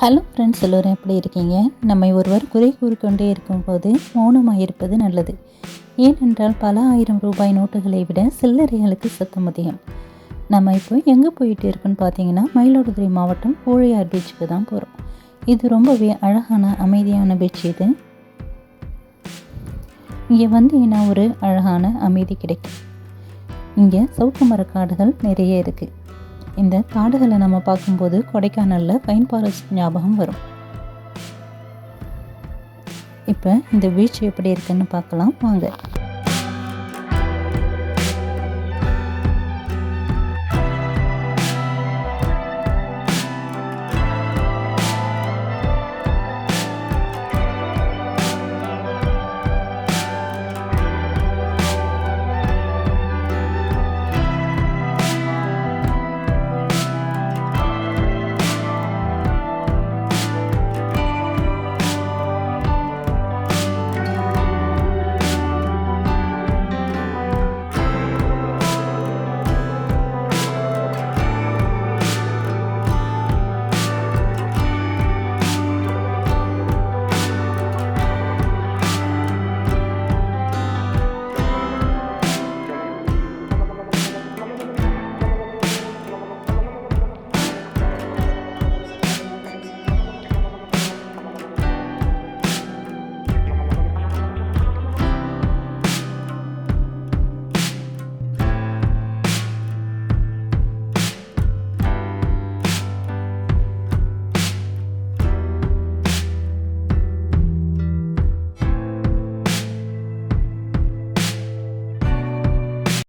Hello friends, எல்லோரும் எப்படி இருக்கீங்க? நம்மை ஒருவர் குறை கூறிக்கொண்டே இருக்கும்போது மௌனமாக இருப்பது நல்லது. ஏனென்றால் பல ஆயிரம் ரூபாய் நோட்டுகளை விட சில்லறைகளுக்கு சத்தம் அதிகம். நம்ம இப்போ எங்கே போயிட்டு இருக்கோன்னு பார்த்தீங்கன்னா, மயிலாடுதுறை மாவட்டம் பூழியார் பீச்சுக்கு தான் போகிறோம். இது ரொம்பவே அழகான அமைதியான பீச். இது இங்கே வந்தீங்கன்னா ஒரு அழகான அமைதி கிடைக்கும். இங்கே சவுக்கு மரக்காடுகள் நிறைய இருக்குது. இந்த காடுகளை நம்ம பார்க்கும்போது கொடைக்கானலில் பைன் ஃபாரஸ்ட் ஞாபகம் வரும். இப்போ இந்த பீச் எப்படி இருக்குன்னு பார்க்கலாம் வாங்க.